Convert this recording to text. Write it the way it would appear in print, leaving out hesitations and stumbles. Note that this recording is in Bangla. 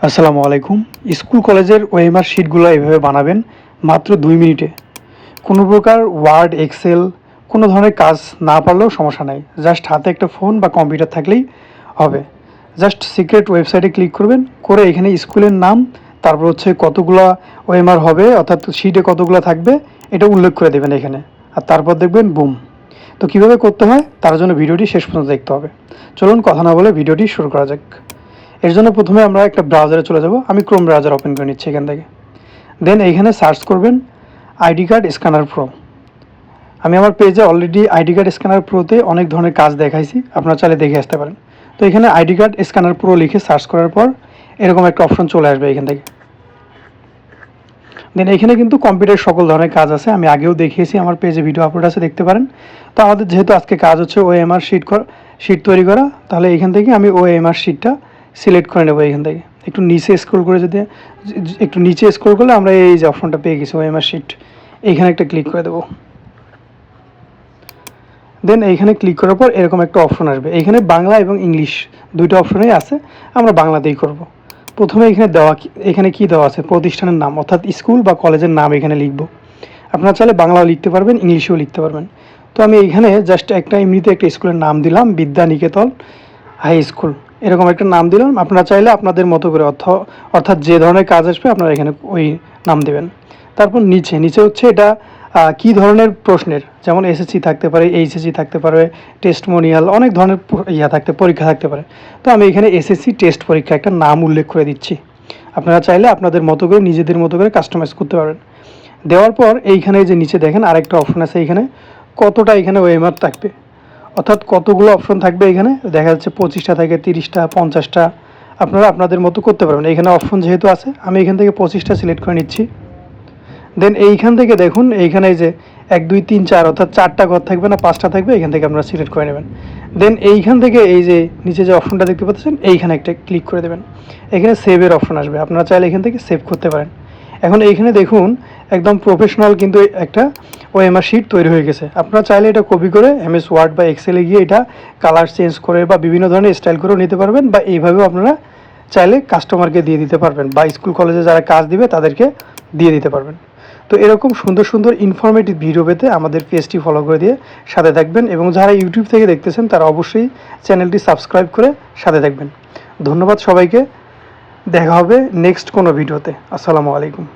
আসসালামু আলাইকুম। স্কুল কলেজের ওএমআর শিটগুলো এভাবে বানাবেন মাত্র 2 মিনিটে। কোনো প্রকার ওয়ার্ড, এক্সেল কোনো ধরনের কাজ না পারলেও সমস্যা নাই। জাস্ট হাতে একটা ফোন বা কম্পিউটার থাকলেই হবে। জাস্ট সিক্রেট ওয়েবসাইটে ক্লিক করবেন, করে এখানে স্কুলের নাম, তারপর হচ্ছে কতগুলা ওএমআর হবে অর্থাৎ শিটে কতগুলো থাকবে এটা উল্লেখ করে দেবেন এখানে। আর তারপর দেখবেন বুম। তো কীভাবে করতে হয় তার জন্য ভিডিওটি শেষ পর্যন্ত দেখতে হবে। চলুন কথা না বলে ভিডিওটি শুরু করা যাক। এর জন্য প্রথমে আমরা একটা ব্রাউজারে চলে যাব। আমি ক্রোম ব্রাউজার ওপেন করে নিচ্ছি এখান থেকে। দেন এইখানে সার্চ করবেন আইডি কার্ড স্ক্যানার প্রো। আমি আমার পেজে অলরেডি আইডি কার্ড স্ক্যানার প্রোতে অনেক ধরনের কাজ দেখাইছি, আপনারা চাইলে দেখে আসতে পারেন। তো এখানে আইডি কার্ড স্ক্যানার প্রো লিখে সার্চ করার পর এরকম একটা অপশন চলে আসবে এখান থেকে। দেন এখানে কিন্তু কম্পিউটার সকল ধরনের কাজ আছে, আমি আগেও দেখিয়েছি, আমার পেজে ভিডিও আপলোড আছে, দেখতে পারেন। তো আমাদের যেহেতু আজকে কাজ হচ্ছে ওএমআর শিট তৈরি করা, তাহলে এখান থেকে আমি ওএমআর শিটটা সিলেক্ট করে নেব। এখান থেকে একটু নিচে স্ক্রল করে একটু নিচে স্ক্রল করলে আমরা এই যে অপশনটা পেয়ে গেছি ওএমআর শিট, এইখানে একটা ক্লিক করে দেবো। দেন এইখানে ক্লিক করার পর এরকম একটা অপশন আসবে। এখানে বাংলা এবং ইংলিশ দুইটা অপশনই আছে, আমরা বাংলাতেই করব। প্রথমে এখানে কি দেওয়া আছে, প্রতিষ্ঠানের নাম অর্থাৎ স্কুল বা কলেজের নাম এখানে লিখব। আপনারা চাইলে বাংলাও লিখতে পারবেন, ইংলিশেও লিখতে পারবেন। তো আমি এইখানে জাস্ট এমনিতে একটা স্কুলের নাম দিলাম, বিদ্যানিকেতন হাই স্কুল, এরকম একটা নাম দিলাম। আপনারা চাইলে আপনাদের মতো করে অর্থাৎ যে ধরনের কাজ আসবে আপনারা এখানে ওই নাম দেবেন। তারপর নিচে হচ্ছে এটা কি ধরনের প্রশ্নের, যেমন এসএসসি থাকতে পারে, এইচএসসি থাকতে পারে, টেস্টমোনিয়াল, অনেক ধরনের পরীক্ষা থাকতে পারে। তো আমি এখানে এসএসসি টেস্ট পরীক্ষা একটা নাম উল্লেখ করে দিচ্ছি। আপনারা চাইলে আপনাদের মতো করে নিজেদের মতো করে কাস্টমাইজ করতে পারবেন। দেওয়ার পর এইখানে যে নিচে দেখেন আরেকটা অপশন আছে, এখানে কতটা এখানে ওএমআর থাকবে অর্থাৎ কতগুলো অপশন থাকবে। এখানে দেখা যাচ্ছে 25টা থেকে 30টা 50টা, আপনারা আপনাদের মতো করতে পারবেন। এখানে অপশন যেহেতু আছে আমি এখান থেকে 25টা সিলেক্ট করে নিচ্ছি। দেন এইখান থেকে দেখুন এইখানে যে 1 2 3 4 অর্থাৎ 4টা ঘর থাকবে না 5টা থাকবে, এখান থেকে আপনারা সিলেক্ট করে নেবেন। দেন এইখান থেকে এই যে নিচে যে অপশনটা দেখতে পাচ্ছেন এইখানে একটা ক্লিক করে দেবেন। এখানে সেভের অপশন আসবে, আপনারা চাইলে এখান থেকে সেভ করতে পারেন। এখন এইখানে দেখুন একদম প্রফেশনাল কিন্তু একটা ওএমআর শিট তৈরি হয়ে গেছে। আপনারা চাইলে এটা কপি করে এমএস ওয়ার্ড বা এক্সেলে গিয়ে এটা কালার চেঞ্জ করে বা বিভিন্ন ধরনের স্টাইল করেও নিতে পারবেন, বা এইভাবেও আপনারা চাইলে কাস্টমারকে দিয়ে দিতে পারবেন, বা স্কুল কলেজে যারা কাজ দিবে তাদেরকে দিয়ে দিতে পারবেন। তো এরকম সুন্দর সুন্দর ইনফরমেটিভ ভিডিও পেতে আমাদের পেজটি ফলো করে দিয়ে সাথে থাকবেন, এবং যারা ইউটিউব থেকে দেখতেছেন তারা অবশ্যই চ্যানেলটি সাবস্ক্রাইব করে সাথে থাকবেন। ধন্যবাদ সবাইকে, দেখা হবে নেক্সট কোনো ভিডিওতে। আসসালামু আলাইকুম।